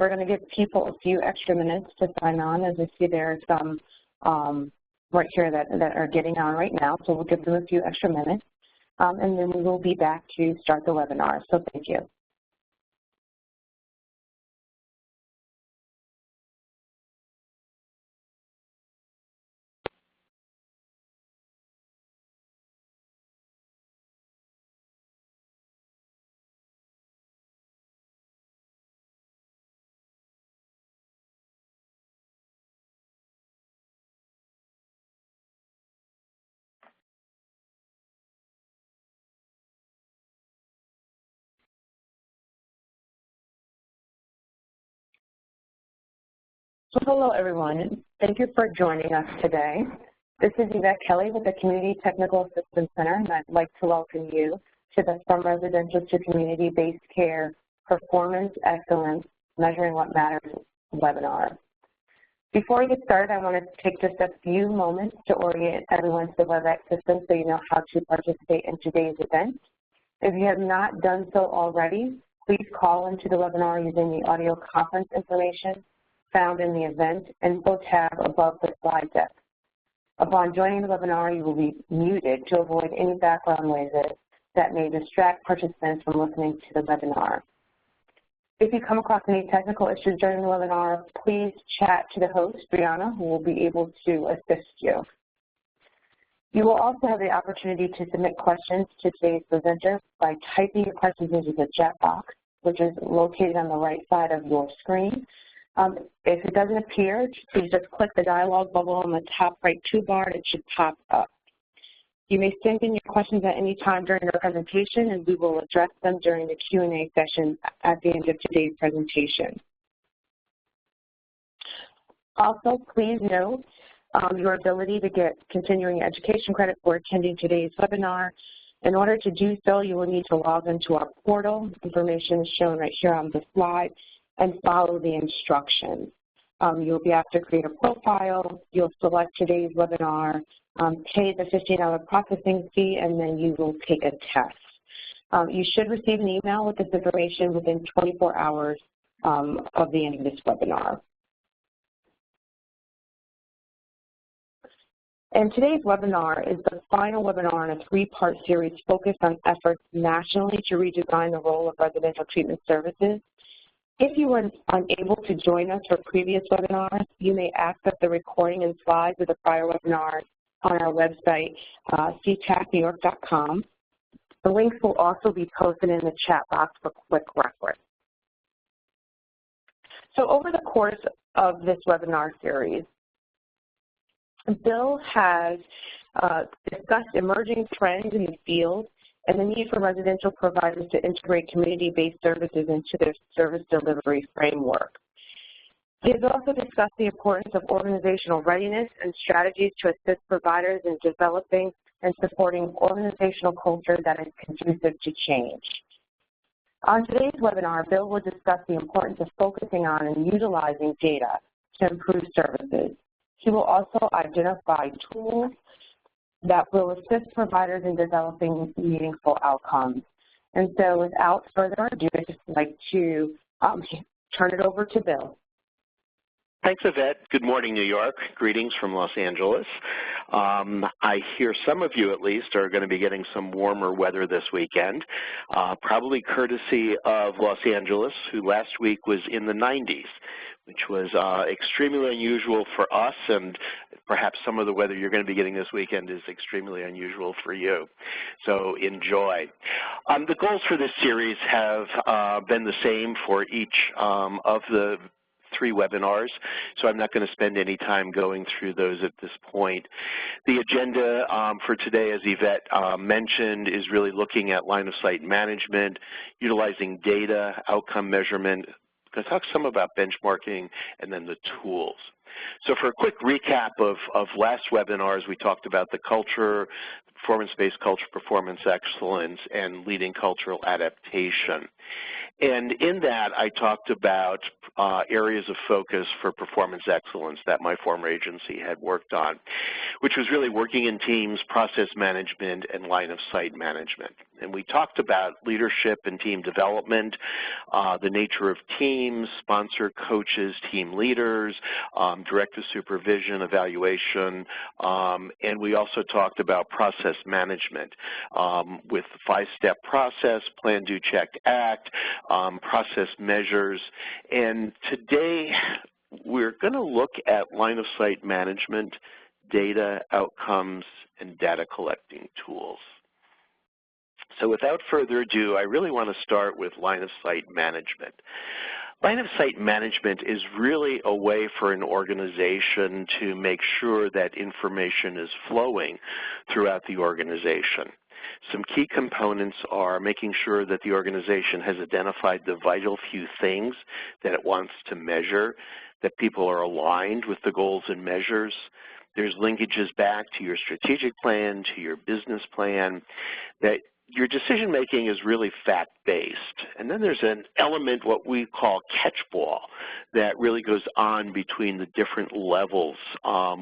we're going to give people a few extra minutes to sign on. As I see there's some right here that are getting on right now, so we'll give them a few extra minutes, and then we will be back to start the webinar. So thank you. So hello, everyone. Thank you for joining us today. This is Yvette Kelly with the Community Technical Assistance Center, and I'd like to welcome you to the From Residential to Community-Based Care Performance Excellence Measuring What Matters webinar. Before we get started, I want to take just a few moments to orient everyone to the WebEx system so you know how to participate in today's event. If you have not done so already, please call into the webinar using the audio conference information found in the Event Info tab above the slide deck. Upon joining the webinar, you will be muted to avoid any background noises that may distract participants from listening to the webinar. If you come across any technical issues during the webinar, please chat to the host, Brianna, who will be able to assist you. You will also have the opportunity to submit questions to today's presenter by typing your questions into the chat box, which is located on the right side of your screen. If it doesn't appear, please just click the dialog bubble on the top right toolbar and it should pop up. You may send in your questions at any time during the presentation, and we will address them during the Q&A session at the end of today's presentation. Also, please note your ability to get continuing education credit for attending today's webinar. In order to do so, you will need to log into our portal. Information is shown right here on the slide, and follow the instructions. You'll be asked to create a profile, you'll select today's webinar, pay the $15 processing fee, and then you will take a test. You should receive an email with this information within 24 hours of the end of this webinar. And today's webinar is the final webinar in a three-part series focused on efforts nationally to redesign the role of residential treatment services. If you were unable to join us for previous webinars, you may access the recording and slides of the prior webinars on our website, ctacnewyork.com. The links will also be posted in the chat box for quick reference. So over the course of this webinar series, Bill has discussed emerging trends in the field and the need for residential providers to integrate community-based services into their service delivery framework. He has also discussed the importance of organizational readiness and strategies to assist providers in developing and supporting organizational culture that is conducive to change. On today's webinar, Bill will discuss the importance of focusing on and utilizing data to improve services. He will also identify tools that will assist providers in developing meaningful outcomes. And so without further ado, I'd just like to turn it over to Bill. Thanks, Yvette. Good morning, New York. Greetings from Los Angeles. I hear some of you, at least, are going to be getting some warmer weather this weekend, probably courtesy of Los Angeles, who last week was in the 90s, which was extremely unusual for us, and perhaps some of the weather you're going to be getting this weekend is extremely unusual for you. So enjoy. The goals for this series have been the same for each of the 3 webinars, so I'm not going to spend any time going through those at this point. The agenda for today, as Yvette mentioned, is really looking at line-of-sight management, utilizing data, outcome measurement. I'm going to talk some about benchmarking and then the tools. So for a quick recap of last webinars, we talked about the culture, performance-based culture, performance excellence, and leading cultural adaptation. And in that, I talked about areas of focus for performance excellence that my former agency had worked on, which was really working in teams, process management, and line-of-sight management. And we talked about leadership and team development, the nature of teams, sponsor coaches, team leaders, directive supervision, evaluation, and we also talked about process management with the 5-step process, plan, do, check, act, process measures. And today we're going to look at line of sight management, data, outcomes, and data collecting tools. So without further ado, I really want to start with line of sight management. Line of sight management is really a way for an organization to make sure that information is flowing throughout the organization. Some key components are making sure that the organization has identified the vital few things that it wants to measure, that people are aligned with the goals and measures. There's linkages back to your strategic plan, to your business plan, that your decision-making is really fact-based. And then there's an element, what we call catch-ball, that really goes on between the different levels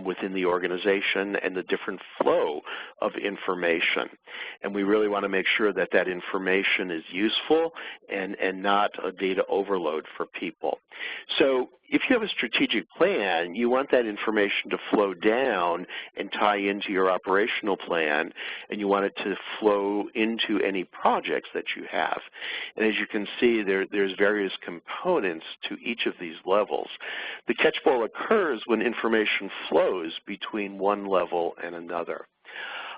within the organization and the different flow of information. And we really want to make sure that that information is useful and not a data overload for people. So if you have a strategic plan, you want that information to flow down and tie into your operational plan, and you want it to flow into any projects that you have. And as you can see, there's various components to each of these levels. The catch-ball occurs when information flows between one level and another.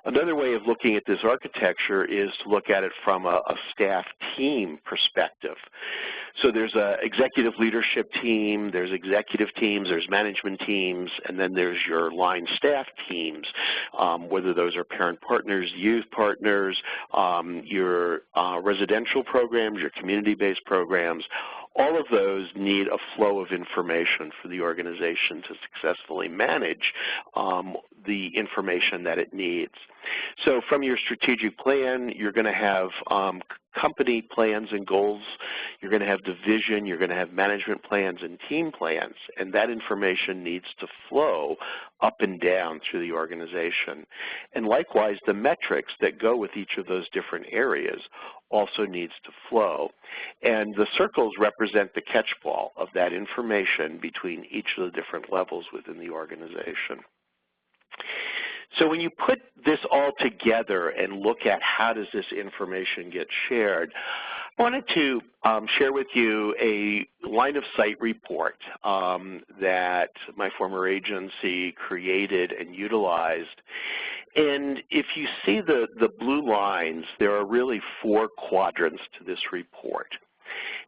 Another way of looking at this architecture is to look at it from a staff team perspective. So there's an executive leadership team, there's executive teams, there's management teams, and then there's your line staff teams, whether those are parent partners, youth partners, your residential programs, your community-based programs. All of those need a flow of information for the organization to successfully manage the information that it needs. So from your strategic plan, you're going to have company plans and goals, you're going to have division, you're going to have management plans and team plans, and that information needs to flow up and down through the organization. And likewise, the metrics that go with each of those different areas also needs to flow. And the circles represent the catch-ball of that information between each of the different levels within the organization. So when you put this all together and look at how does this information get shared, I wanted to share with you a line of sight report that my former agency created and utilized. And if you see the blue lines, there are really 4 quadrants to this report.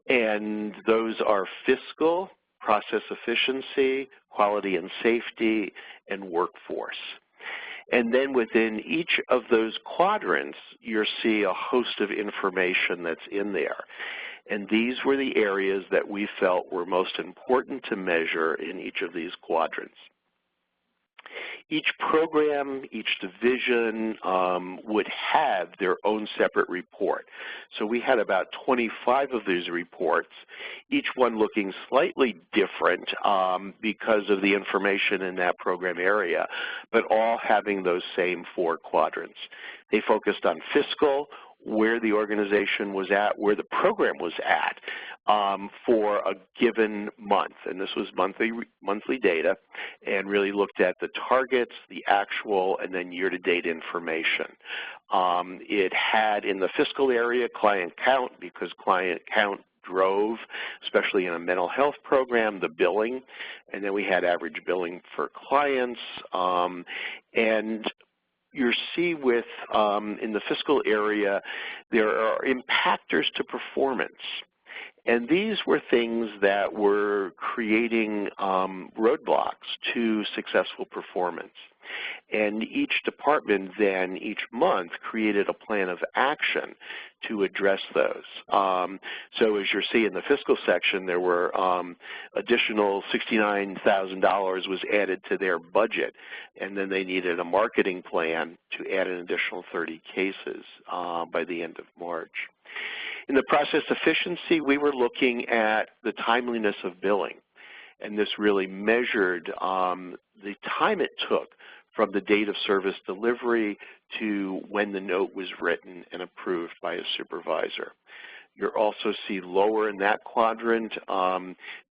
And those are fiscal, process efficiency, quality and safety, and workforce. And then within each of those quadrants, you'll see a host of information that's in there. And these were the areas that we felt were most important to measure in each of these quadrants. Each program, each division would have their own separate report. So we had about 25 of these reports, each one looking slightly different because of the information in that program area, but all having those same 4 quadrants. They focused on fiscal, where the organization was at, where the program was at for a given month. And this was monthly data, and really looked at the targets, the actual, and then year-to-date information. It had in the fiscal area client count, because client count drove, especially in a mental health program, the billing. And then we had average billing for clients. And you see with, in the fiscal area, there are impactors to performance. And these were things that were creating roadblocks to successful performance. And each department then, each month, created a plan of action to address those. So as you see in the fiscal section, there were additional $69,000 was added to their budget, and then they needed a marketing plan to add an additional 30 cases by the end of March. In the process efficiency, we were looking at the timeliness of billing, and this really measured the time it took from the date of service delivery to when the note was written and approved by a supervisor. You'll also see lower in that quadrant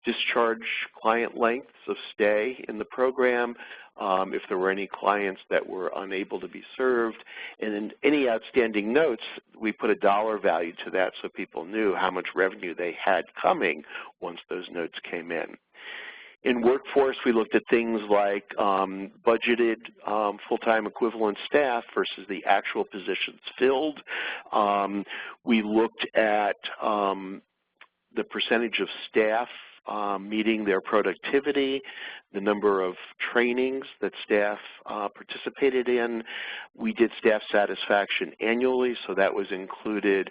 discharge client lengths of stay in the program, if there were any clients that were unable to be served, and in any outstanding notes, we put a dollar value to that so people knew how much revenue they had coming once those notes came in. In workforce, we looked at things like budgeted full-time equivalent staff versus the actual positions filled. We looked at the percentage of staff meeting their productivity, the number of trainings that staff participated in. We did staff satisfaction annually, so that was included.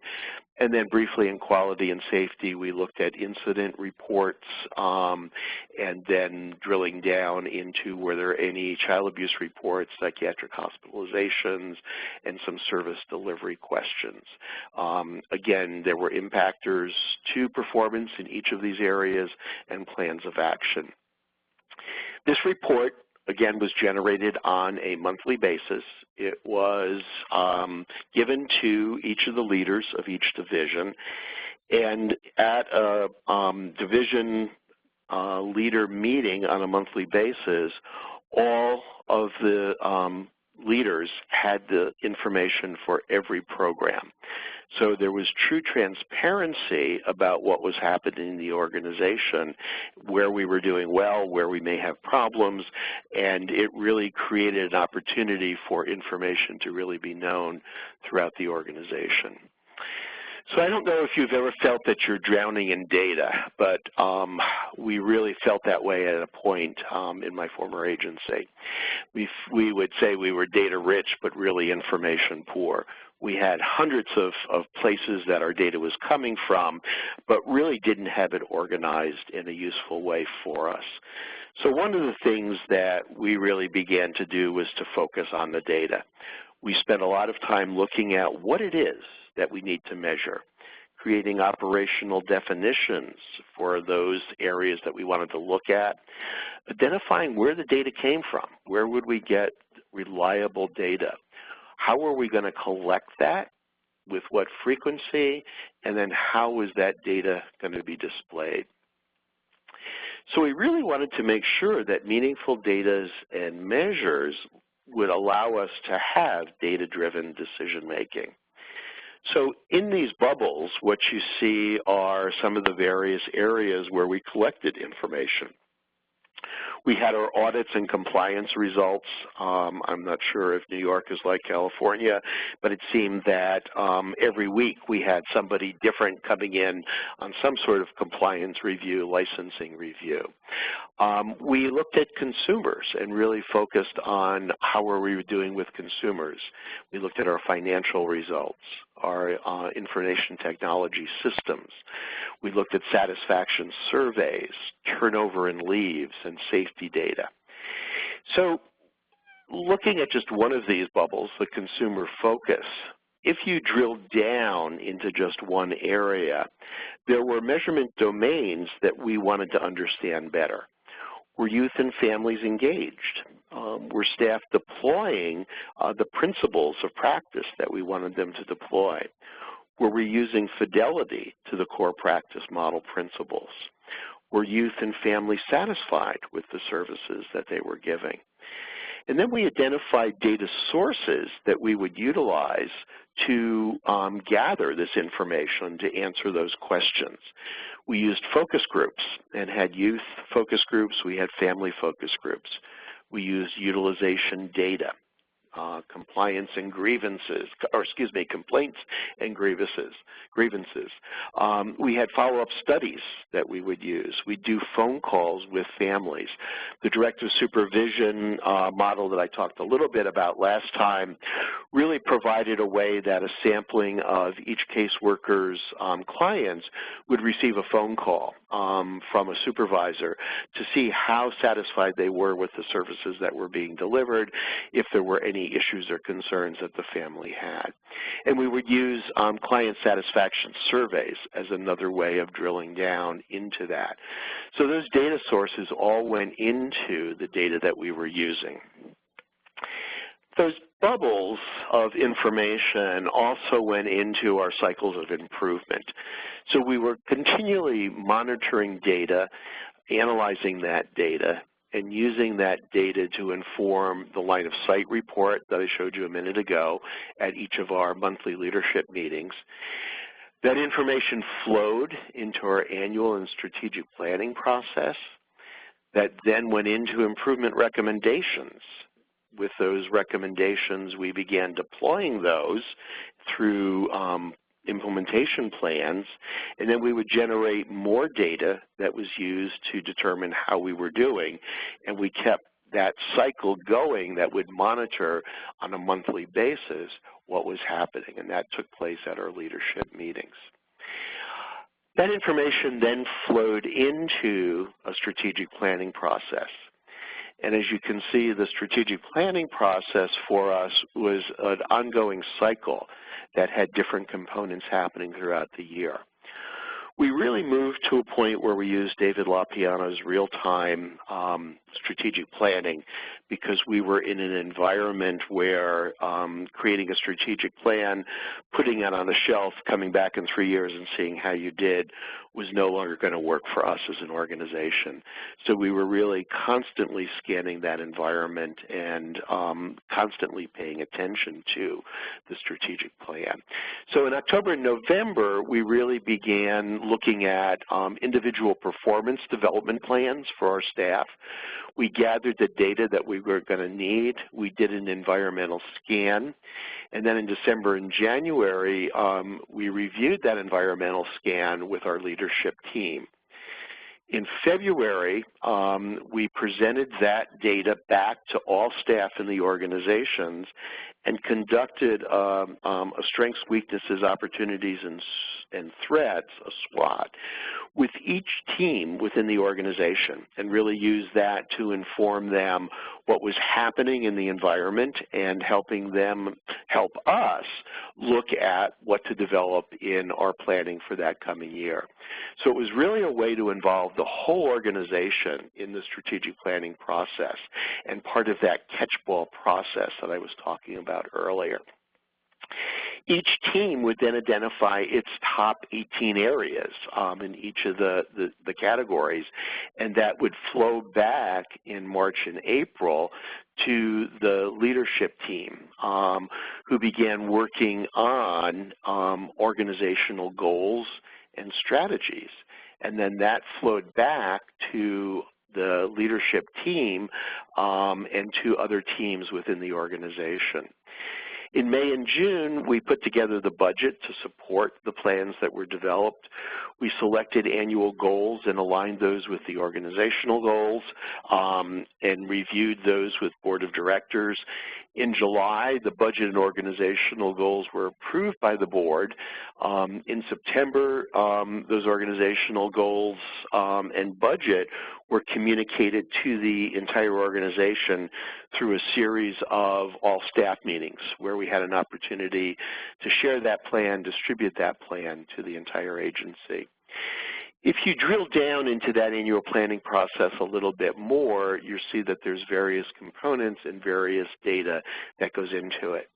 And then briefly in quality and safety, we looked at incident reports and then drilling down into were there any child abuse reports, psychiatric hospitalizations, and some service delivery questions. Again, there were impactors to performance in each of these areas and plans of action. This report, again, was generated on a monthly basis. It was given to each of the leaders of each division, and at a division leader meeting on a monthly basis, all of the leaders had the information for every program. So there was true transparency about what was happening in the organization, where we were doing well, where we may have problems, and it really created an opportunity for information to really be known throughout the organization. So I don't know if you've ever felt that you're drowning in data, but we really felt that way at a point in my former agency. We would say we were data rich, but really information poor. We had hundreds of places that our data was coming from, but really didn't have it organized in a useful way for us. So one of the things that we really began to do was to focus on the data. We spent a lot of time looking at what it is that we need to measure, creating operational definitions for those areas that we wanted to look at, identifying where the data came from, where would we get reliable data, how are we going to collect that, with what frequency, and then how is that data going to be displayed. So we really wanted to make sure that meaningful data and measures would allow us to have data-driven decision-making. So in these bubbles, what you see are some of the various areas where we collected information. We had our audits and compliance results. I'm not sure if New York is like California, but it seemed that every week we had somebody different coming in on some sort of compliance review, licensing review. We looked at consumers and really focused on how are we doing with consumers. We looked at our financial results, our information technology systems. We looked at satisfaction surveys, turnover and leaves, and safety data. So looking at just one of these bubbles, the consumer focus, if you drill down into just one area, there were measurement domains that we wanted to understand better. Were youth and families engaged? Were staff deploying the principles of practice that we wanted them to deploy? Were we using fidelity to the core practice model principles? Were youth and families satisfied with the services that they were giving? And then we identified data sources that we would utilize to gather this information to answer those questions. We used focus groups and had youth focus groups. We had family focus groups. We used utilization data, compliance and grievances, or excuse me, complaints and grievances. We had follow-up studies that we would use. We'd do phone calls with families. The directive supervision model that I talked a little bit about last time really provided a way that a sampling of each caseworker's clients would receive a phone call from a supervisor to see how satisfied they were with the services that were being delivered, if there were any issues or concerns that the family had. And we would use client satisfaction surveys as another way of drilling down into that. So those data sources all went into the data that we were using. Those bubbles of information also went into our cycles of improvement. So we were continually monitoring data, analyzing that data, and using that data to inform the line of sight report that I showed you a minute ago at each of our monthly leadership meetings. That information flowed into our annual and strategic planning process that then went into improvement recommendations. With those recommendations, we began deploying those through implementation plans, and then we would generate more data that was used to determine how we were doing, and we kept that cycle going that would monitor on a monthly basis what was happening, and that took place at our leadership meetings. That information then flowed into a strategic planning process. And as you can see, the strategic planning process for us was an ongoing cycle that had different components happening throughout the year. We really moved to a point where we used David LaPiano's real-time strategic planning because we were in an environment where creating a strategic plan, putting it on a shelf, coming back in 3 years and seeing how you did was no longer going to work for us as an organization. So we were really constantly scanning that environment and constantly paying attention to the strategic plan. So in October and November, we really began looking at individual performance development plans for our staff. We gathered the data that we were going to need. We did an environmental scan. And then in December and January, we reviewed that environmental scan with our leadership team. In February, we presented that data back to all staff in the organizations and conducted a strengths, weaknesses, opportunities, and threats, a SWOT, with each team within the organization, and really used that to inform them what was happening in the environment and helping them help us look at what to develop in our planning for that coming year. So it was really a way to involve the whole organization in the strategic planning process and part of that catch-ball process that I was talking about earlier. Each team would then identify its top 18 areas in each of the categories, and that would flow back in March and April to the leadership team who began working on organizational goals and strategies. And then that flowed back to the leadership team and to other teams within the organization. In May and June, we put together the budget to support the plans that were developed. We selected annual goals and aligned those with the organizational goals and reviewed those with board of directors. In July, the budget and organizational goals were approved by the board. In September, those organizational goals and budget were communicated to the entire organization through a series of all-staff meetings where we had an opportunity to share that plan, distribute that plan to the entire agency. If you drill down into that annual planning process a little bit more, you see that there's various components and various data that goes into it.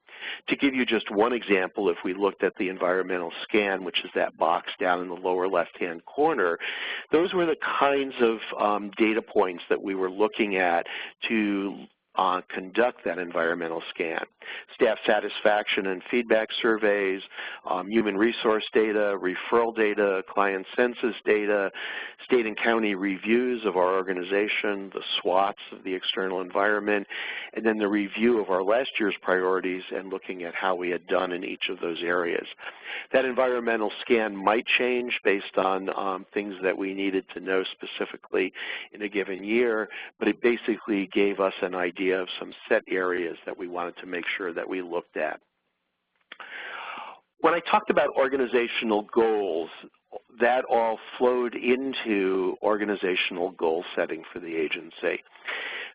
To give you just one example, if we looked at the environmental scan, which is that box down in the lower left-hand corner, those were the kinds of data points that we were looking at to conduct that environmental scan. Staff satisfaction and feedback surveys, human resource data, referral data, client census data, state and county reviews of our organization, the SWOTs of the external environment, and then the review of our last year's priorities and looking at how we had done in each of those areas. That environmental scan might change based on things that we needed to know specifically in a given year, but it basically gave us an idea of some set areas that we wanted to make sure that we looked at. When I talked about organizational goals, that all flowed into organizational goal setting for the agency.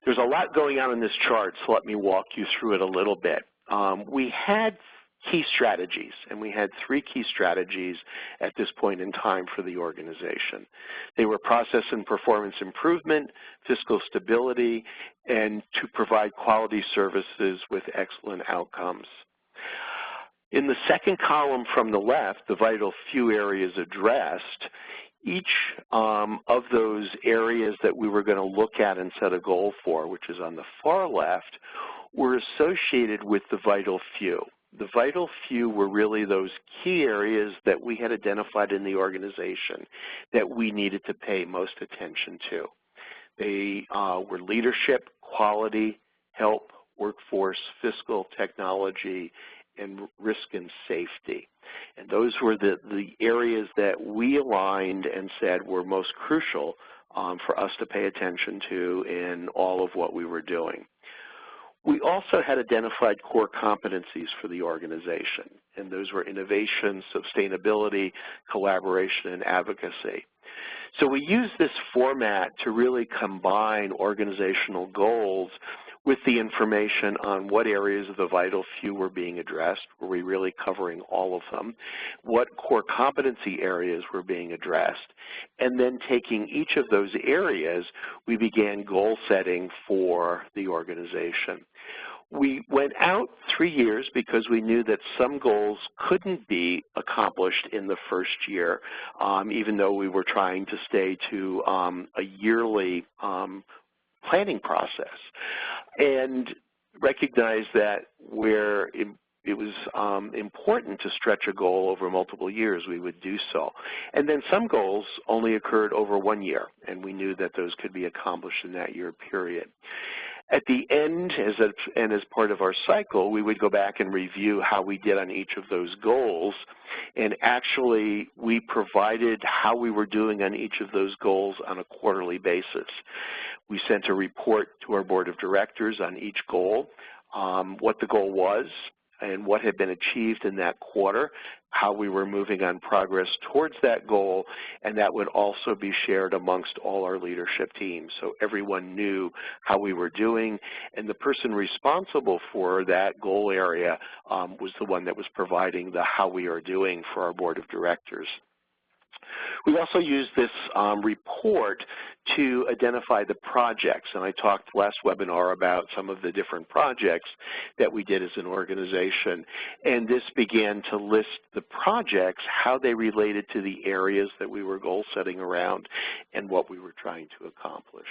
There's a lot going on in this chart, so let me walk you through it a little bit. We had key strategies, and we had 3 key strategies at this point in time for the organization. They were process and performance improvement, fiscal stability, and to provide quality services with excellent outcomes. In the second column from the left, the vital few areas addressed, each of those areas that we were going to look at and set a goal for, which is on the far left, were associated with the vital few. The vital few were really those key areas that we had identified in the organization that we needed to pay most attention to. They were leadership, quality, help, workforce, fiscal, technology, and risk and safety. And those were the areas that we aligned and said were most crucial for us to pay attention to in all of what we were doing. We also had identified core competencies for the organization, and those were innovation, sustainability, collaboration, and advocacy. So we used this format to really combine organizational goals with the information on what areas of the vital few were being addressed. Were we really covering all of them? What core competency areas were being addressed? And then taking each of those areas, we began goal setting for the organization. We went out 3 years because we knew that some goals couldn't be accomplished in the first year, even though we were trying to stay to a yearly planning process, and recognize that where it was important to stretch a goal over multiple years, we would do so. And then some goals only occurred over 1 year, and we knew that those could be accomplished in that year period. At the end, and as part of our cycle, we would go back and review how we did on each of those goals, and actually we provided how we were doing on each of those goals on a quarterly basis. We sent a report to our board of directors on each goal, what the goal was and what had been achieved in that quarter, how we were moving on progress towards that goal, and that would also be shared amongst all our leadership teams. So everyone knew how we were doing, and the person responsible for that goal area was the one that was providing the how we are doing for our board of directors. We also used this report to identify the projects, and I talked last webinar about some of the different projects that we did as an organization, and this began to list the projects, how they related to the areas that we were goal setting around and what we were trying to accomplish.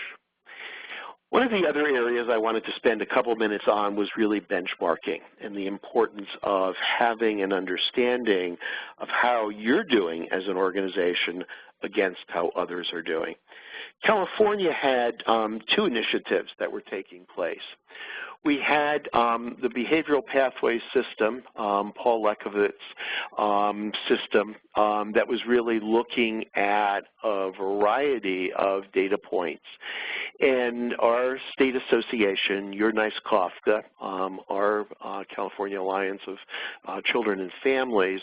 One of the other areas I wanted to spend a couple minutes on was really benchmarking and the importance of having an understanding of how you're doing as an organization against how others are doing. California had 2 initiatives that were taking place. We had the behavioral pathway system, Paul Lekovitz's system, that was really looking at a variety of data points. And our state association, Your Nice Kafka, our California Alliance of Children and Families,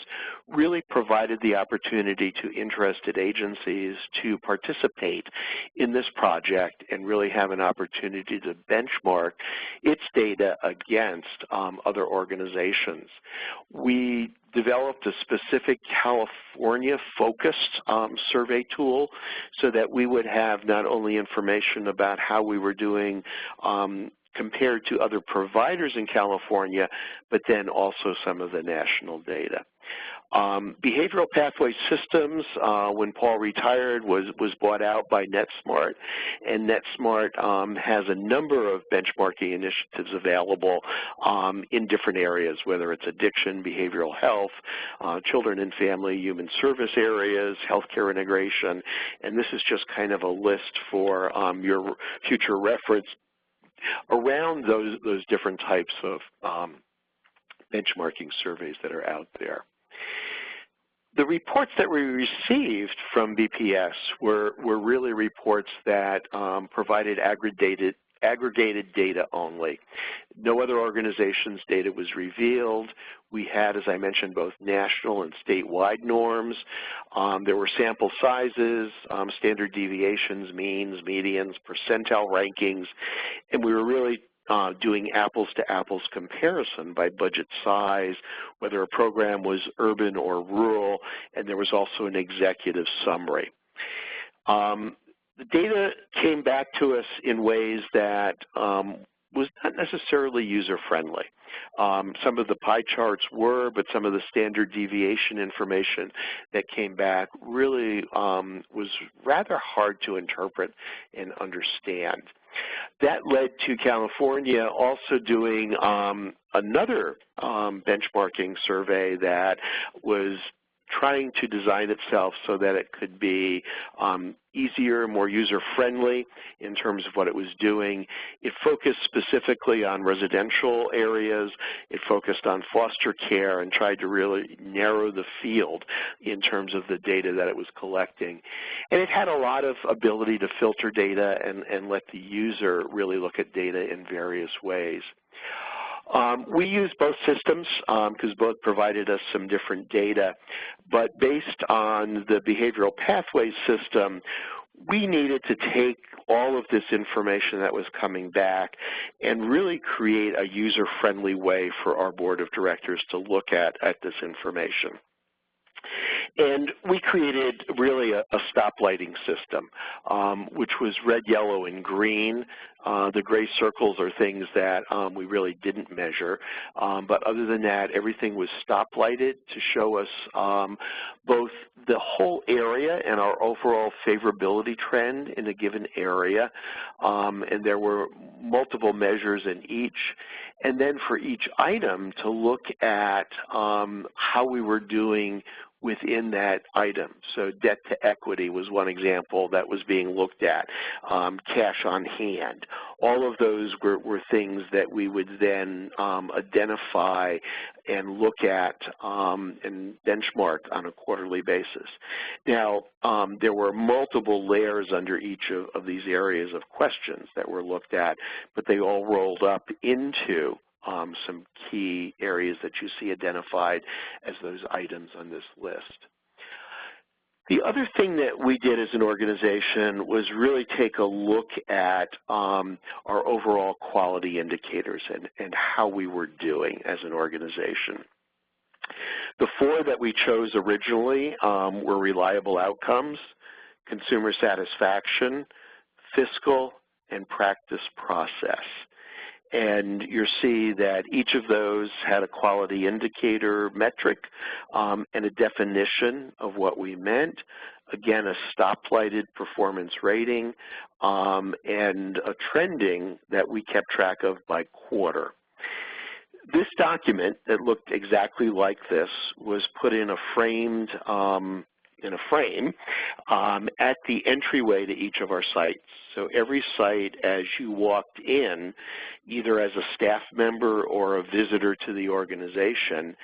really provided the opportunity to interested agencies to participate in this project and really have an opportunity to benchmark its data against other organizations. We developed a specific California-focused survey tool so that we would have not only information about how we were doing compared to other providers in California, but then also some of the national data. Behavioral pathway systems, when Paul retired, was bought out by NetSmart, and NetSmart has a number of benchmarking initiatives available in different areas, whether it's addiction, behavioral health, children and family, human service areas, healthcare integration, and this is just kind of a list for your future reference around those different types of benchmarking surveys that are out there. The reports that we received from BPS were really reports that provided aggregated data only. No other organization's data was revealed. We had, as I mentioned, both national and statewide norms. There were sample sizes, standard deviations, means, medians, percentile rankings, and we were really doing apples-to-apples comparison by budget size, whether a program was urban or rural, and there was also an executive summary. The data came back to us in ways that was not necessarily user-friendly. Some of the pie charts were, but some of the standard deviation information that came back really was rather hard to interpret and understand. That led to California also doing another benchmarking survey that was trying to design itself so that it could be easier, more user-friendly in terms of what it was doing. It focused specifically on residential areas. It focused on foster care and tried to really narrow the field in terms of the data that it was collecting. And it had a lot of ability to filter data and let the user really look at data in various ways. We used both systems because both provided us some different data, but based on the behavioral pathways system, we needed to take all of this information that was coming back and really create a user-friendly way for our board of directors to look at this information. And we created really a stoplighting system, which was red, yellow, and green. The gray circles are things that we really didn't measure. But other than that, everything was stoplighted to show us both the whole area and our overall favorability trend in a given area. And there were multiple measures in each. And then for each item to look at how we were doing within that item. So debt to equity was one example that was being looked at, cash on hand. All of those were things that we would then identify and look at and benchmark on a quarterly basis. Now, there were multiple layers under each of these areas of questions that were looked at, but they all rolled up into some key areas that you see identified as those items on this list. The other thing that we did as an organization was really take a look at our overall quality indicators and how we were doing as an organization. The four that we chose originally were reliable outcomes, consumer satisfaction, fiscal, and practice process. And you'll see that each of those had a quality indicator metric and a definition of what we meant. Again, a stoplighted performance rating and a trending that we kept track of by quarter. This document that looked exactly like this was put in a frame at the entryway to each of our sites. So every site, as you walked in, either as a staff member or a visitor to the organization,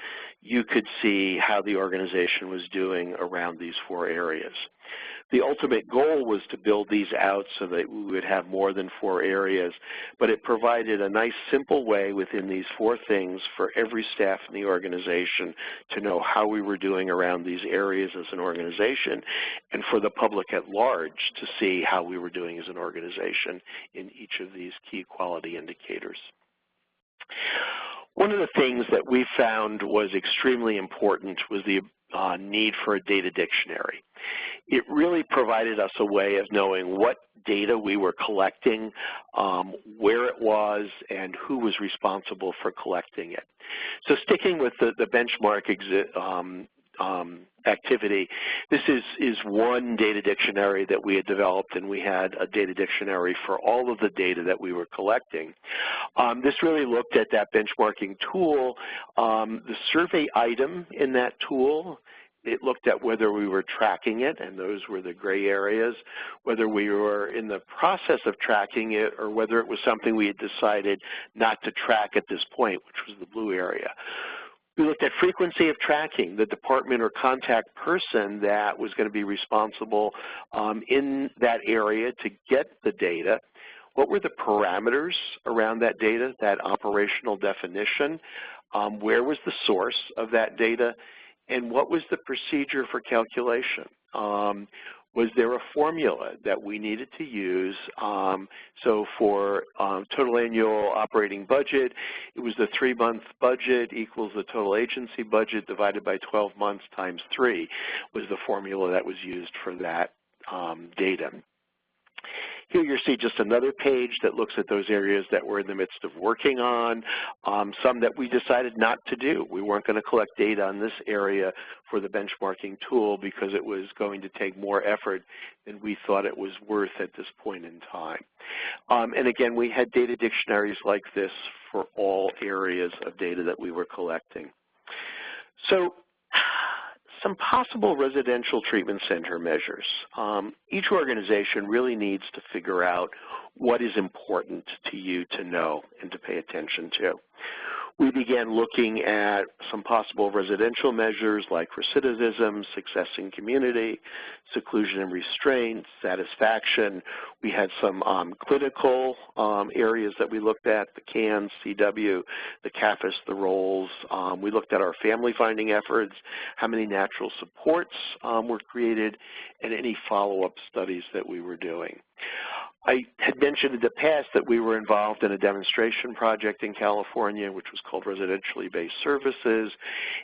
you could see how the organization was doing around these four areas. The ultimate goal was to build these out so that we would have more than four areas, but it provided a nice simple way within these four things for every staff in the organization to know how we were doing around these areas as an organization, and for the public at large to see how we were doing as an organization in each of these key quality indicators. One of the things that we found was extremely important was the need for a data dictionary. It really provided us a way of knowing what data we were collecting, where it was, and who was responsible for collecting it. So sticking with the benchmark activity, this is one data dictionary that we had developed, and we had a data dictionary for all of the data that we were collecting. This really looked at that benchmarking tool. The survey item in that tool, it looked at whether we were tracking it, and those were the gray areas, whether we were in the process of tracking it, or whether it was something we had decided not to track at this point, which was the blue area. We looked at frequency of tracking, the department or contact person that was going to be responsible in that area to get the data. What were the parameters around that data, that operational definition? Where was the source of that data? And what was the procedure for calculation? was there a formula that we needed to use? So for total annual operating budget, it was the 3-month budget equals the total agency budget divided by 12 months times 3 was the formula that was used for that data. Here you see just another page that looks at those areas that we're in the midst of working on, some that we decided not to do. We weren't going to collect data on this area for the benchmarking tool because it was going to take more effort than we thought it was worth at this point in time. And again, we had data dictionaries like this for all areas of data that we were collecting. So, some possible residential treatment center measures. Each organization really needs to figure out what is important to you to know and to pay attention to. We began looking at some possible residential measures like recidivism, success in community, seclusion and restraint, satisfaction. We had some clinical areas that we looked at, the CANS, CW, the CAFIS, the roles. We looked at our family finding efforts, how many natural supports were created, and any follow-up studies that we were doing. I had mentioned in the past that we were involved in a demonstration project in California, which was called Residentially Based Services,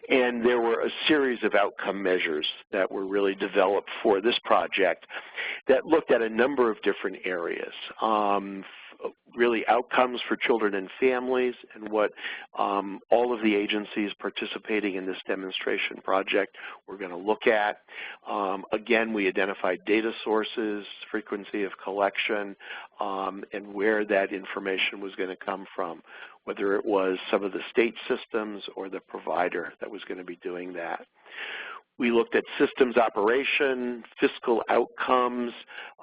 and there were a series of outcome measures that were really developed for this project that looked at a number of different areas. Really outcomes for children and families, and what all of the agencies participating in this demonstration project were going to look at. Again, we identified data sources, frequency of collection, and where that information was going to come from, whether it was some of the state systems or the provider that was going to be doing that. We looked at systems operation, fiscal outcomes,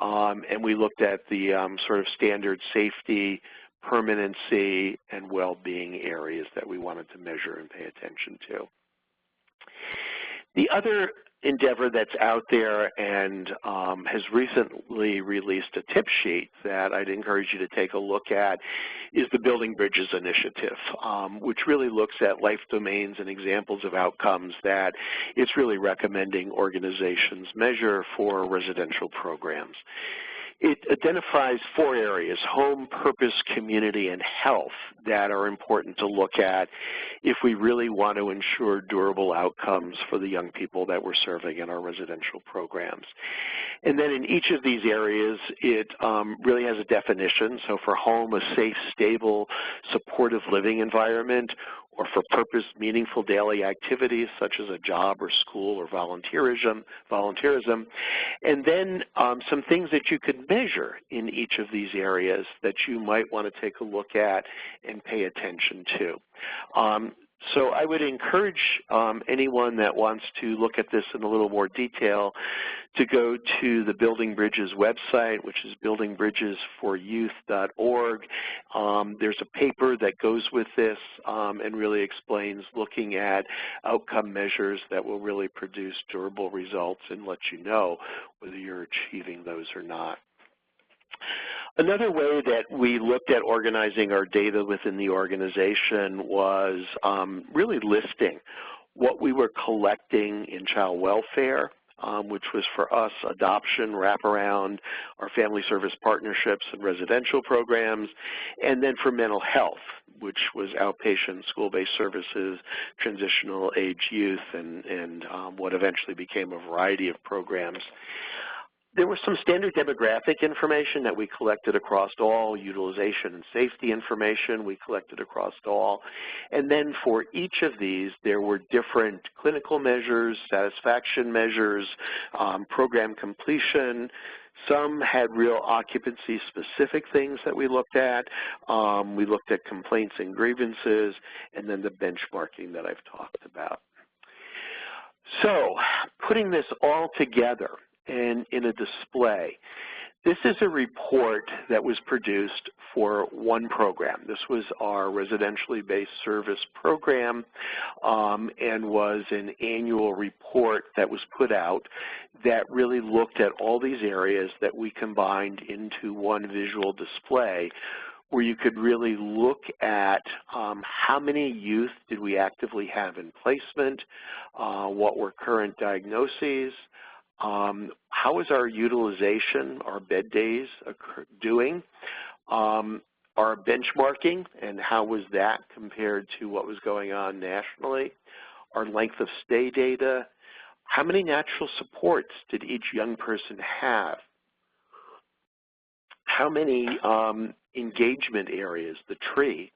and we looked at the sort of standard safety, permanency, and well-being areas that we wanted to measure and pay attention to. The other endeavor that's out there and has recently released a tip sheet that I'd encourage you to take a look at is the Building Bridges Initiative, which really looks at life domains and examples of outcomes that it's really recommending organizations measure for residential programs. It identifies 4 areas: home, purpose, community, and health, that are important to look at if we really want to ensure durable outcomes for the young people that we're serving in our residential programs. And then in each of these areas, it really has a definition. So for home, a safe, stable, supportive living environment, or for purpose, meaningful daily activities such as a job or school or volunteerism. And then some things that you could measure in each of these areas that you might want to take a look at and pay attention to. So I would encourage anyone that wants to look at this in a little more detail to go to the Building Bridges website, which is buildingbridgesforyouth.org. There's a paper that goes with this and really explains looking at outcome measures that will really produce durable results and let you know whether you're achieving those or not. Another way that we looked at organizing our data within the organization was really listing what we were collecting in child welfare, which was for us adoption, wraparound, our family service partnerships and residential programs, and then for mental health, which was outpatient school-based services, transitional age youth, and what eventually became a variety of programs. There was some standard demographic information that we collected across all, utilization and safety information we collected across all. And then for each of these, there were different clinical measures, satisfaction measures, program completion. Some had real occupancy-specific things that we looked at. We looked at complaints and grievances, and then the benchmarking that I've talked about. So putting this all together, and in a display. This is a report that was produced for one program. This was our residentially based service program and was an annual report that was put out that really looked at all these areas that we combined into one visual display where you could really look at how many youth did we actively have in placement, what were current diagnoses, How is our utilization, our bed days doing? Our benchmarking, and how was that compared to what was going on nationally? Our length of stay data. How many natural supports did each young person have? How many engagement areas, the tree,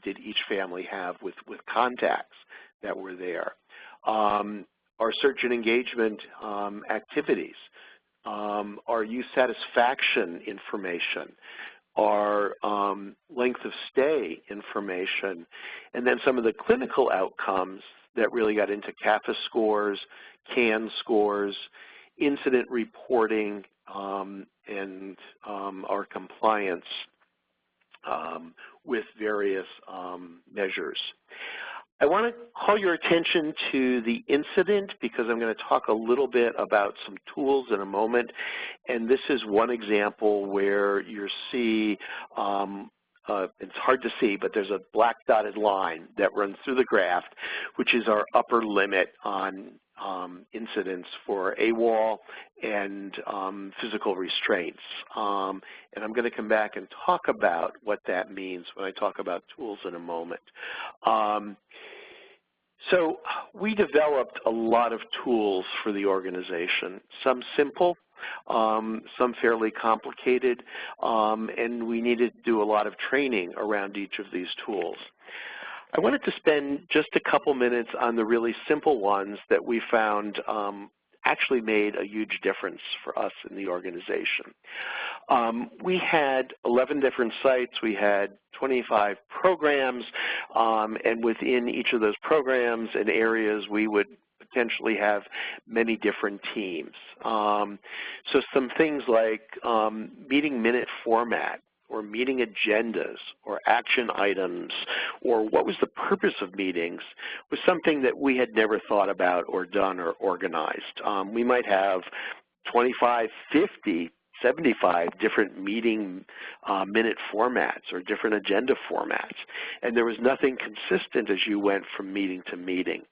did each family have with contacts that were there? Our search and engagement activities, our youth satisfaction information, our length of stay information, and then some of the clinical outcomes that really got into CAFA scores, CAN scores, incident reporting, and our compliance with various measures. I want to call your attention to the incident because I'm going to talk a little bit about some tools in a moment, and this is one example where you see, it's hard to see, but there's a black dotted line that runs through the graph, which is our upper limit on incidents for AWOL and physical restraints. And I'm going to come back and talk about what that means when I talk about tools in a moment. So we developed a lot of tools for the organization, some simple, some fairly complicated, and we needed to do a lot of training around each of these tools. I wanted to spend just a couple minutes on the really simple ones that we found actually made a huge difference for us in the organization. We had 11 different sites, we had 25 programs, and within each of those programs and areas we would potentially have many different teams. So some things like meeting minute format, or meeting agendas, or action items, or what was the purpose of meetings was something that we had never thought about or done or organized. We might have 25, 50, 75 different meeting minute formats or different agenda formats, and there was nothing consistent as you went from meeting to meeting.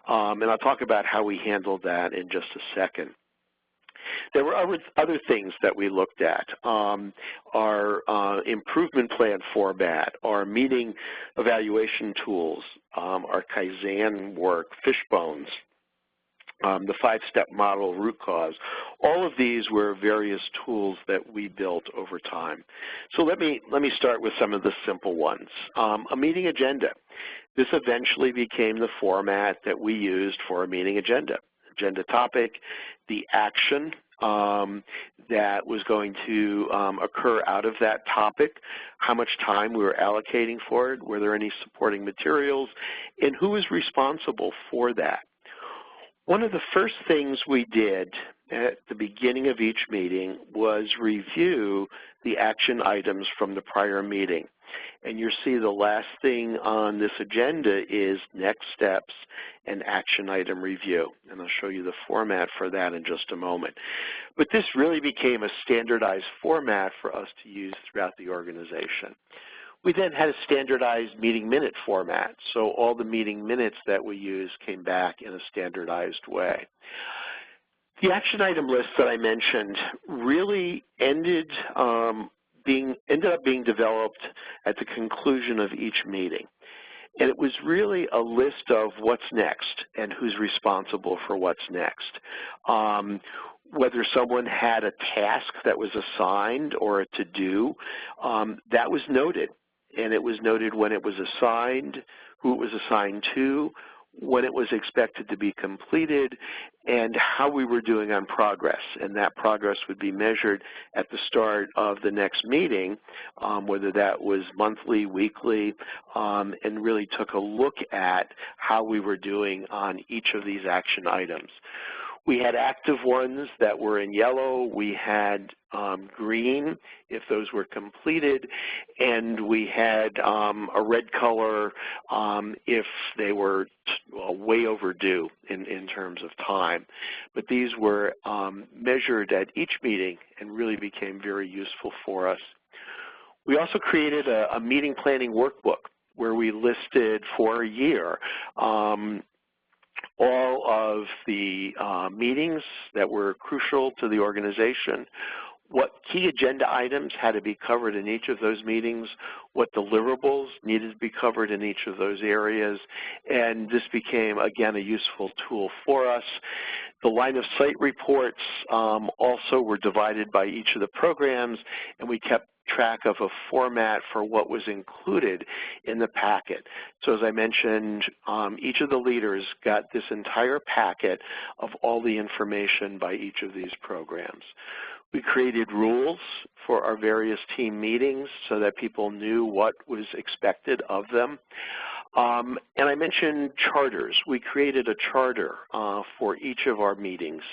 And I'll talk about how we handled that in just a second. There were other things that we looked at. Our improvement plan format, our meeting evaluation tools, our Kaizen work, fishbones, the 5-step model, root cause. All of these were various tools that we built over time. So let me start with some of the simple ones. A meeting agenda. This eventually became the format that we used for a meeting agenda. Agenda topic, the action that was going to occur out of that topic, how much time we were allocating for it, were there any supporting materials, and who was responsible for that. One of the first things we did at the beginning of each meeting was review the action items from the prior meeting. And you see the last thing on this agenda is next steps and action item review. And I'll show you the format for that in just a moment. But this really became a standardized format for us to use throughout the organization. We then had a standardized meeting minute format. So all the meeting minutes that we used came back in a standardized way. The action item list that I mentioned really ended up being developed at the conclusion of each meeting. And it was really a list of what's next and who's responsible for what's next. Whether someone had a task that was assigned or a to-do, that was noted. And it was noted when it was assigned, who it was assigned to, when it was expected to be completed, and how we were doing on progress. And that progress would be measured at the start of the next meeting, whether that was monthly, weekly, and really took a look at how we were doing on each of these action items. We had active ones that were in yellow, we had green if those were completed, and we had a red color if they were way overdue in terms of time. But these were measured at each meeting and really became very useful for us. We also created a meeting planning workbook where we listed for a year all of the meetings that were crucial to the organization, what key agenda items had to be covered in each of those meetings, what deliverables needed to be covered in each of those areas, and this became, again, a useful tool for us. The line of sight reports also were divided by each of the programs, and we kept track of a format for what was included in the packet. So as I mentioned, each of the leaders got this entire packet of all the information by each of these programs. We created rules for our various team meetings so that people knew what was expected of them. And I mentioned charters. We created a charter for each of our meetings.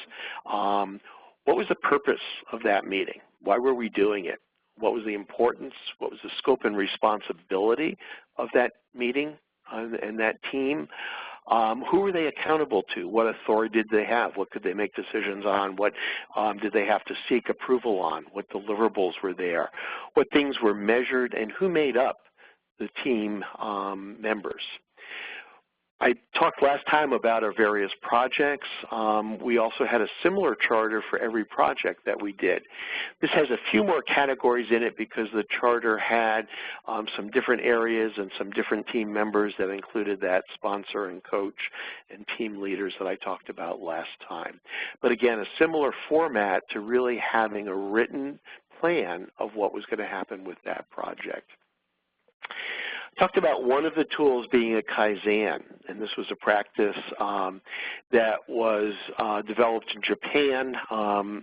What was the purpose of that meeting? Why were we doing it? What was the importance? What was the scope and responsibility of that meeting and that team? Who were they accountable to? What authority did they have? What could they make decisions on? What did they have to seek approval on? What deliverables were there? What things were measured, and who made up the team members? I talked last time about our various projects. We also had a similar charter for every project that we did. This has a few more categories in it because the charter had some different areas and some different team members that included that sponsor and coach and team leaders that I talked about last time. But again, a similar format to really having a written plan of what was going to happen with that project. Talked about one of the tools being a Kaizen, and this was a practice that was developed in Japan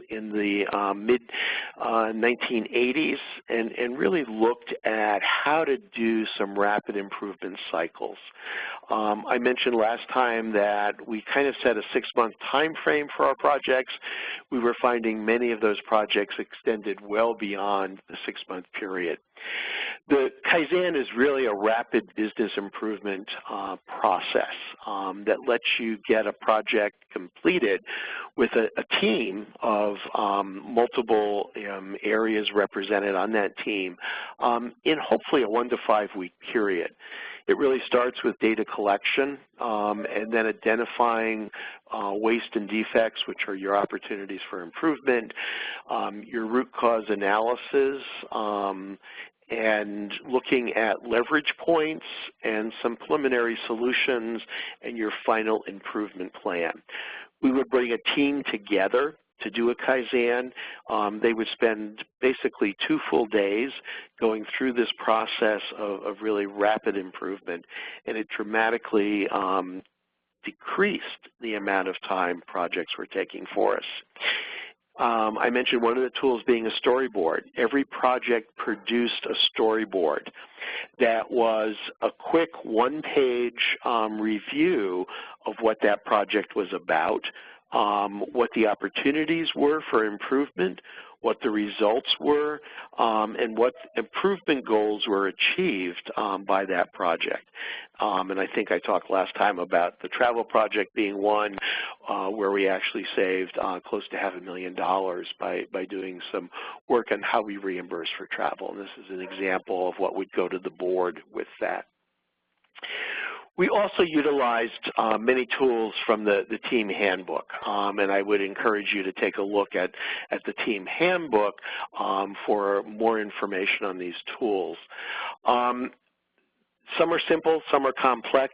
in the mid-1980s and really looked at how to do some rapid improvement cycles. I mentioned last time that we kind of set a 6-month time frame for our projects. We were finding many of those projects extended well beyond the 6-month period. The Kaizen is really a rapid business improvement process that lets you get a project completed with a team of multiple areas represented on that team in hopefully a 1 to 5 week period. It really starts with data collection and then identifying waste and defects, which are your opportunities for improvement, your root cause analysis, and looking at leverage points and some preliminary solutions and your final improvement plan. We would bring a team together to do a Kaizen. They would spend basically 2 full days going through this process of really rapid improvement, and it dramatically decreased the amount of time projects were taking for us. I mentioned one of the tools being a storyboard. Every project produced a storyboard that was a quick 1-page review of what that project was about, what the opportunities were for improvement, what the results were, and what improvement goals were achieved by that project. And I think I talked last time about the travel project being one where we actually saved close to $500,000 by doing some work on how we reimburse for travel. And this is an example of what would go to the board with that. We also utilized many tools from the team handbook, and I would encourage you to take a look at the team handbook for more information on these tools. Some are simple, some are complex.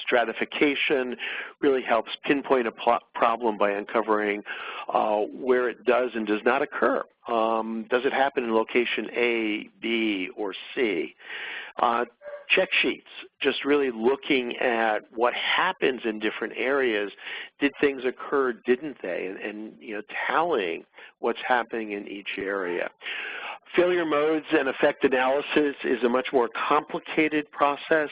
Stratification really helps pinpoint a problem by uncovering where it does and does not occur. Does it happen in location A, B, or C? Check sheets, just really looking at what happens in different areas. Did things occur, didn't they? And tallying what's happening in each area. Failure modes and effect analysis is a much more complicated process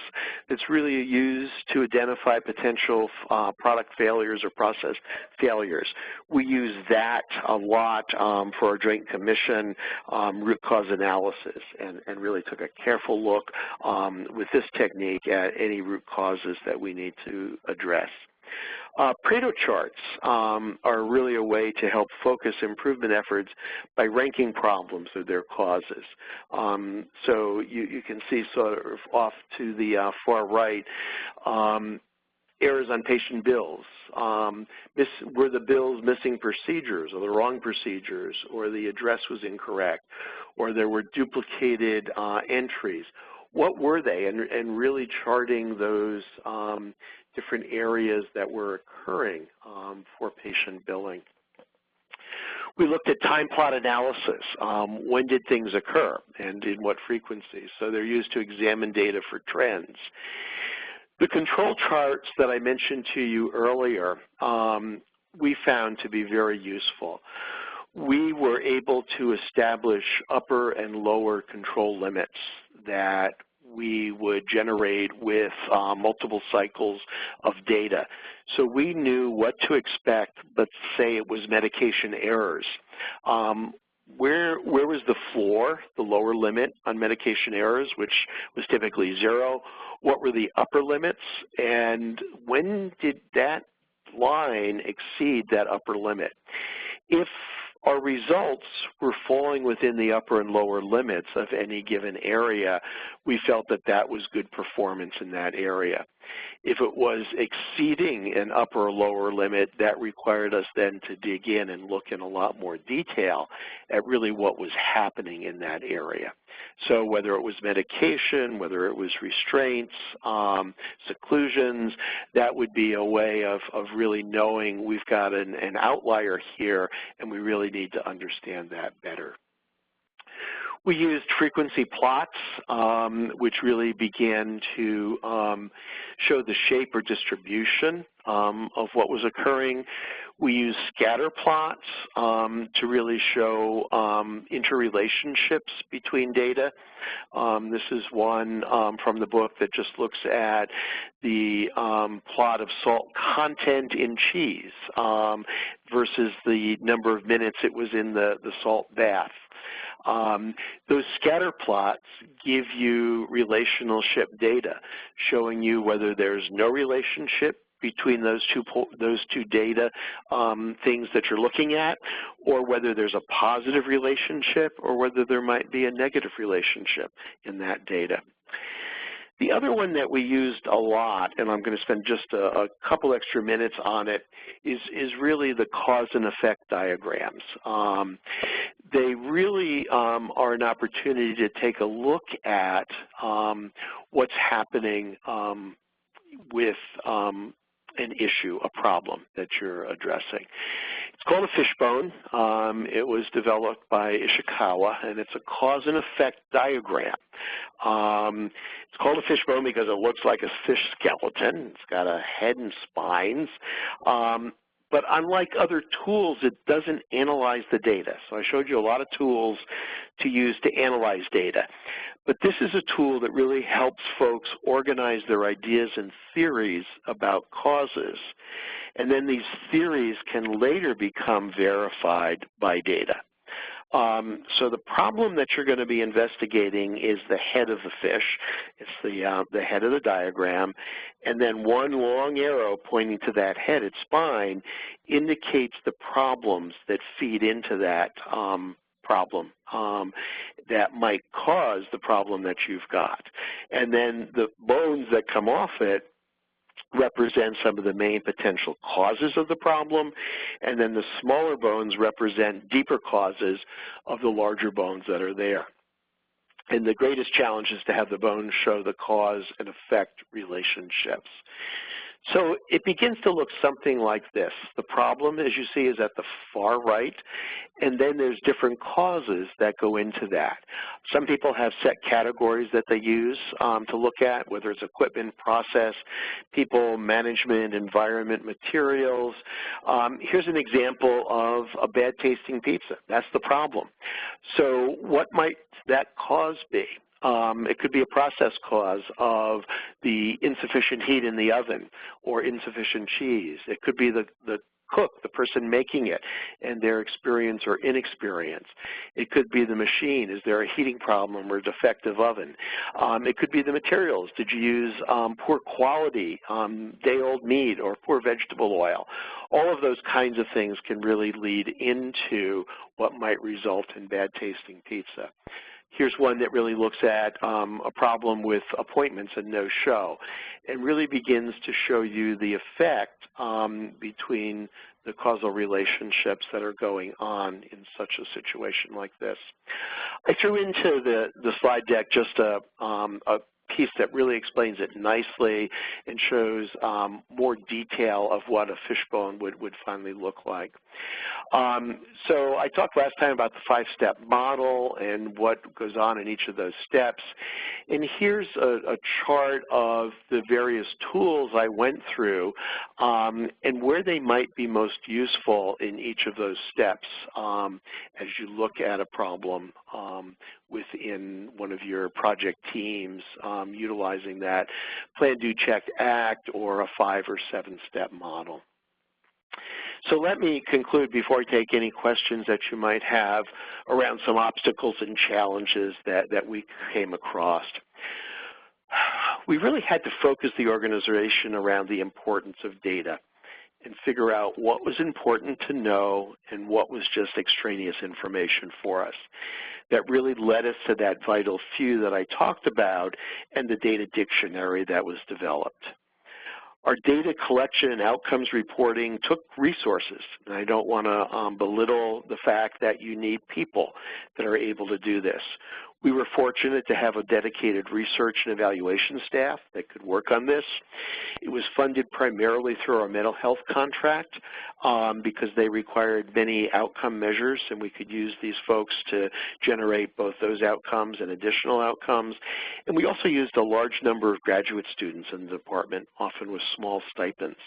that's really used to identify potential product failures or process failures. We use that a lot for our Joint Commission root cause analysis and really took a careful look with this technique at any root causes that we need to address. Pareto charts are really a way to help focus improvement efforts by ranking problems or their causes. So you can see sort of off to the far right, errors on patient bills. Were the bills missing procedures or the wrong procedures, or the address was incorrect, or there were duplicated entries? What were they? And really charting those different areas that were occurring for patient billing. We looked at time plot analysis. When did things occur and in what frequencies? So they're used to examine data for trends. The control charts that I mentioned to you earlier, we found to be very useful. We were able to establish upper and lower control limits that we would generate with multiple cycles of data. So we knew what to expect, but say it was medication errors. Where was the floor, the lower limit on medication errors, which was typically 0? What were the upper limits? And when did that line exceed that upper limit? If our results were falling within the upper and lower limits of any given area, we felt that that was good performance in that area. If it was exceeding an upper or lower limit, that required us then to dig in and look in a lot more detail at really what was happening in that area. So whether it was medication, whether it was restraints, seclusions, that would be a way of really knowing we've got an outlier here and we really need to understand that better. We used frequency plots, which really began to show the shape or distribution of what was occurring. We used scatter plots to really show interrelationships between data. This is one from the book that just looks at the plot of salt content in cheese versus the number of minutes it was in the salt bath. Those scatter plots give you relationship data, showing you whether there's no relationship between those two data things that you're looking at, or whether there's a positive relationship or whether there might be a negative relationship in that data. The other one that we used a lot, and I'm going to spend just a couple extra minutes on it, is really the cause and effect diagrams. They really are an opportunity to take a look at what's happening with an issue, a problem that you're addressing. It's called a fishbone. It was developed by Ishikawa, and it's a cause and effect diagram. It's called a fishbone because it looks like a fish skeleton. It's got a head and spines. But unlike other tools, it doesn't analyze the data. So I showed you a lot of tools to use to analyze data. But this is a tool that really helps folks organize their ideas and theories about causes. And then these theories can later become verified by data. So the problem that you're going to be investigating is the head of the fish. It's the head of the diagram. And then one long arrow pointing to that head, its spine, indicates the problems that feed into that problem that might cause the problem that you've got. And then the bones that come off it represent some of the main potential causes of the problem, and then the smaller bones represent deeper causes of the larger bones that are there. And the greatest challenge is to have the bones show the cause and effect relationships. So it begins to look something like this. The problem, as you see, is at the far right, and then there's different causes that go into that. Some people have set categories that they use to look at, whether it's equipment, process, people, management, environment, materials. Here's an example of a bad tasting pizza. That's the problem. So what might that cause be? It could be a process cause of the insufficient heat in the oven or insufficient cheese. It could be the cook, the person making it, and their experience or inexperience. It could be the machine. Is there a heating problem or a defective oven? It could be the materials. Did you use poor quality, day-old meat or poor vegetable oil? All of those kinds of things can really lead into what might result in bad tasting pizza. Here's one that really looks at a problem with appointments and no-show, and really begins to show you the effect between the causal relationships that are going on in such a situation like this. I threw into the slide deck just a piece that really explains it nicely and shows more detail of what a fishbone would finally look like. So I talked last time about the 5-step model and what goes on in each of those steps. And here's a chart of the various tools I went through and where they might be most useful in each of those steps as you look at a problem within one of your project teams utilizing that Plan, Do, Check, Act or a 5- or 7-step model. So let me conclude before I take any questions that you might have around some obstacles and challenges that we came across. We really had to focus the organization around the importance of data and figure out what was important to know and what was just extraneous information for us. That really led us to that vital few that I talked about and the data dictionary that was developed. Our data collection and outcomes reporting took resources, and I don't want to belittle the fact that you need people that are able to do this. We were fortunate to have a dedicated research and evaluation staff that could work on this. It was funded primarily through our mental health contract because they required many outcome measures, and we could use these folks to generate both those outcomes and additional outcomes. And we also used a large number of graduate students in the department, often with small stipends.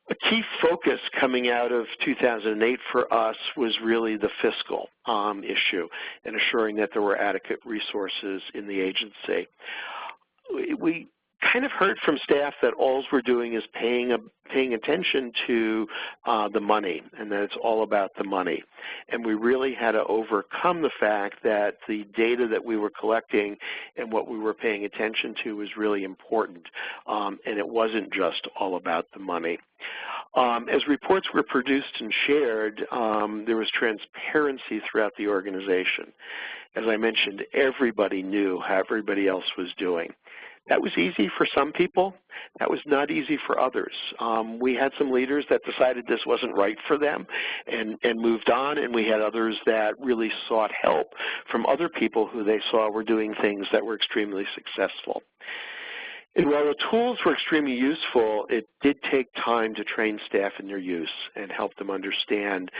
A key focus coming out of 2008 for us was really the fiscal issue and assuring that there were adequate resources in the agency. We kind of heard from staff that all we're doing is paying attention to the money, and that it's all about the money. And we really had to overcome the fact that the data that we were collecting and what we were paying attention to was really important, and it wasn't just all about the money. As reports were produced and shared, there was transparency throughout the organization. As I mentioned, everybody knew how everybody else was doing. That was easy for some people. That was not easy for others. We had some leaders that decided this wasn't right for them and moved on, and we had others that really sought help from other people who they saw were doing things that were extremely successful. And while the tools were extremely useful, it did take time to train staff in their use and help them understand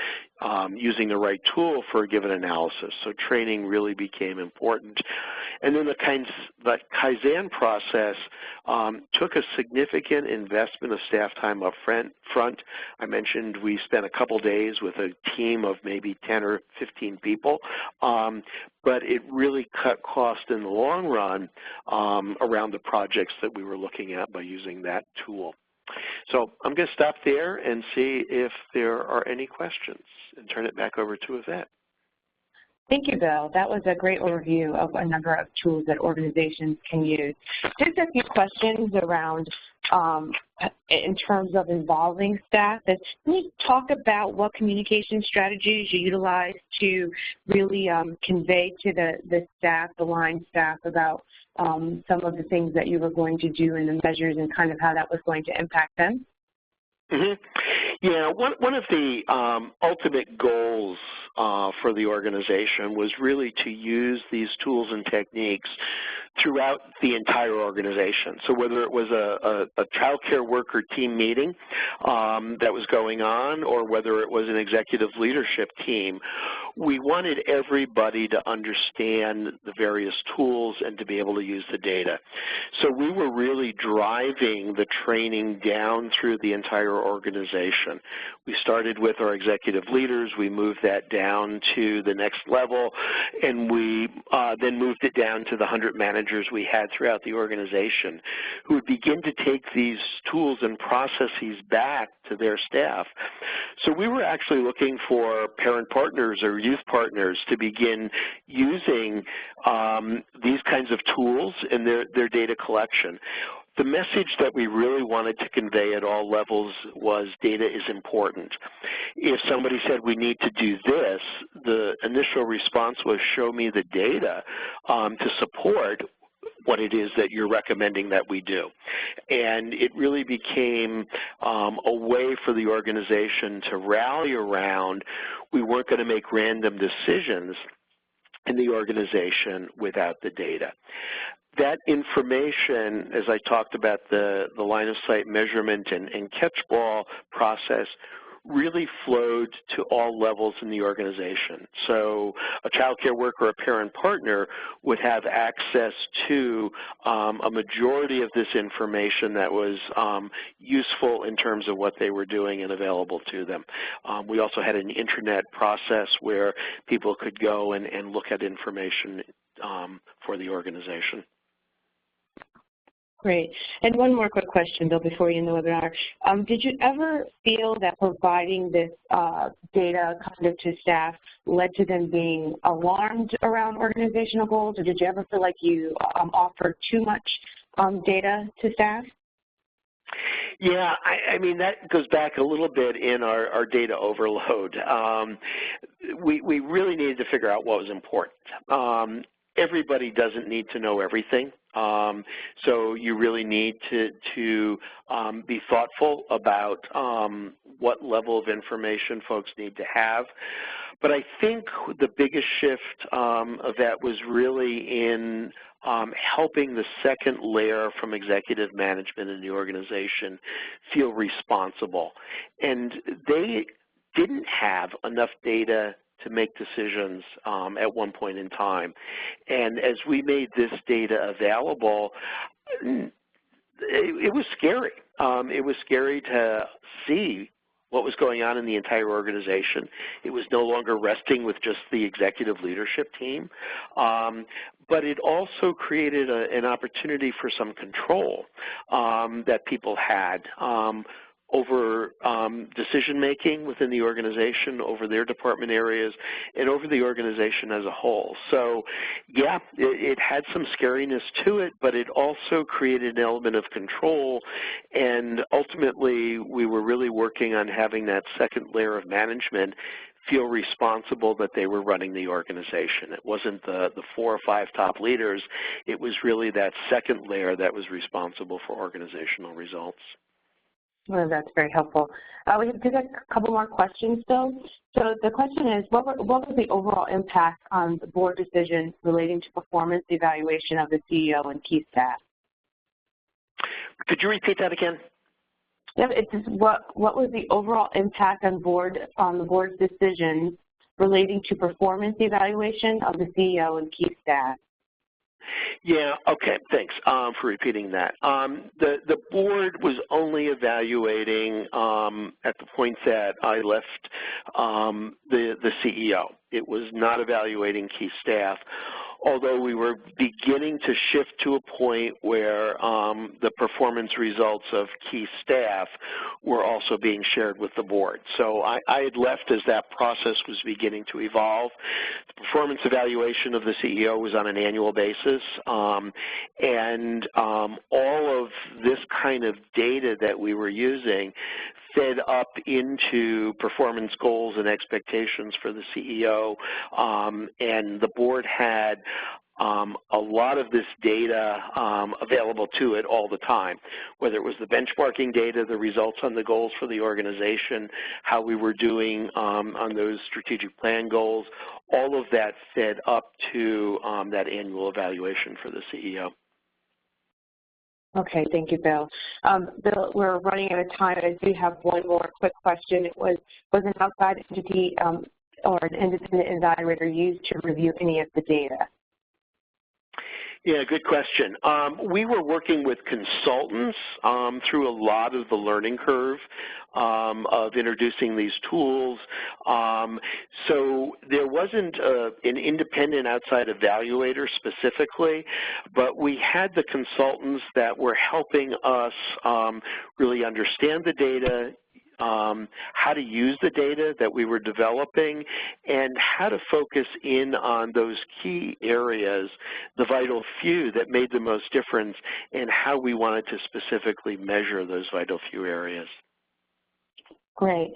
using the right tool for a given analysis. So training really became important. And then the Kaizen process took a significant investment of staff time up front. I mentioned we spent a couple days with a team of maybe 10 or 15 people, but it really cut cost in the long run around the projects that we were looking at by using that tool. So I'm going to stop there and see if there are any questions and turn it back over to Yvette. Thank you, Bill. That was a great overview of a number of tools that organizations can use. Just a few questions around in terms of involving staff. Can you talk about what communication strategies you utilize to really convey to the staff, the line staff, about some of the things that you were going to do and the measures and kind of how that was going to impact them? Mm-hmm. Yeah, one of the ultimate goals for the organization was really to use these tools and techniques throughout the entire organization. So whether it was a child care worker team meeting that was going on or whether it was an executive leadership team, we wanted everybody to understand the various tools and to be able to use the data. So we were really driving the training down through the entire organization. We started with our executive leaders, we moved that down to the next level, and we then moved it down to the 100 managers we had throughout the organization who would begin to take these tools and processes back to their staff. So we were actually looking for parent partners or youth partners to begin using these kinds of tools in their data collection. the message that we really wanted to convey at all levels was data is important. If somebody said we need to do this, the initial response was show me the data to support what it is that you're recommending that we do. And it really became a way for the organization to rally around. We weren't going to make random decisions in the organization without the data. That information, as I talked about the line of sight measurement and catch-ball process, really flowed to all levels in the organization. So a child care worker or a parent partner would have access to a majority of this information that was useful in terms of what they were doing and available to them. We also had an intranet process where people could go and look at information for the organization. Great. And one more quick question, Bill, before you end the webinar. Did you ever feel that providing this data kind of to staff led to them being alarmed around organizational goals, or did you ever feel like you offered too much data to staff? Yeah, I mean, that goes back a little bit in our data overload. We really needed to figure out what was important. Everybody doesn't need to know everything. So you really need to be thoughtful about what level of information folks need to have. But I think the biggest shift of that was really in helping the second layer from executive management in the organization feel responsible. And they didn't have enough data to make decisions at one point in time. And as we made this data available, it was scary. It was scary to see what was going on in the entire organization. It was no longer resting with just the executive leadership team. But it also created an opportunity for some control that people had over decision-making within the organization, over their department areas, and over the organization as a whole. So, yeah, it had some scariness to it, but it also created an element of control, and ultimately we were really working on having that second layer of management feel responsible that they were running the organization. It wasn't the 4 or 5 top leaders. It was really that second layer that was responsible for organizational results. Well, that's very helpful. We have just a couple more questions, Bill. So the question is, what was the overall impact on the board decision relating to performance evaluation of the CEO and key staff? Could you repeat that again? Yeah, it's just what was the overall impact on the board's decision relating to performance evaluation of the CEO and key staff? Yeah, okay, thanks for repeating that. The board was only evaluating at the point that I left the CEO. It was not evaluating key staff, although we were beginning to shift to a point where the performance results of key staff were also being shared with the board. So I had left as that process was beginning to evolve. The performance evaluation of the CEO was on an annual basis, and all of this kind of data that we were using fed up into performance goals and expectations for the CEO, and the board had a lot of this data available to it all the time, whether it was the benchmarking data, the results on the goals for the organization, how we were doing on those strategic plan goals. All of that fed up to that annual evaluation for the CEO. Okay, thank you, Bill. Bill, we're running out of time. I do have one more quick question. It was an outside entity or an independent evaluator used to review any of the data? Yeah, good question. We were working with consultants through a lot of the learning curve of introducing these tools. So there wasn't an independent outside evaluator specifically, but we had the consultants that were helping us really understand the data, how to use the data that we were developing and how to focus in on those key areas, the vital few that made the most difference, and how we wanted to specifically measure those vital few areas. Great.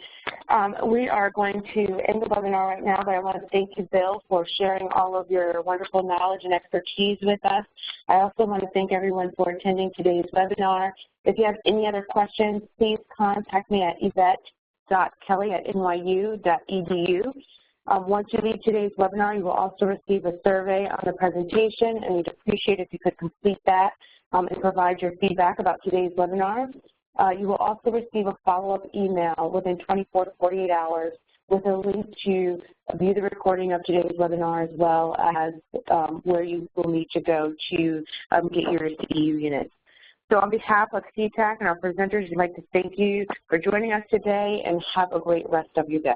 We are going to end the webinar right now, but I want to thank you, Bill, for sharing all of your wonderful knowledge and expertise with us. I also want to thank everyone for attending today's webinar. If you have any other questions, please contact me at yvette.kelly@nyu.edu. Once you leave today's webinar, you will also receive a survey on the presentation, and we'd appreciate if you could complete that and provide your feedback about today's webinar. You will also receive a follow-up email within 24 to 48 hours with a link to view the recording of today's webinar, as well as where you will need to go to get your CEU units. So on behalf of CTAC and our presenters, we'd like to thank you for joining us today and have a great rest of your day.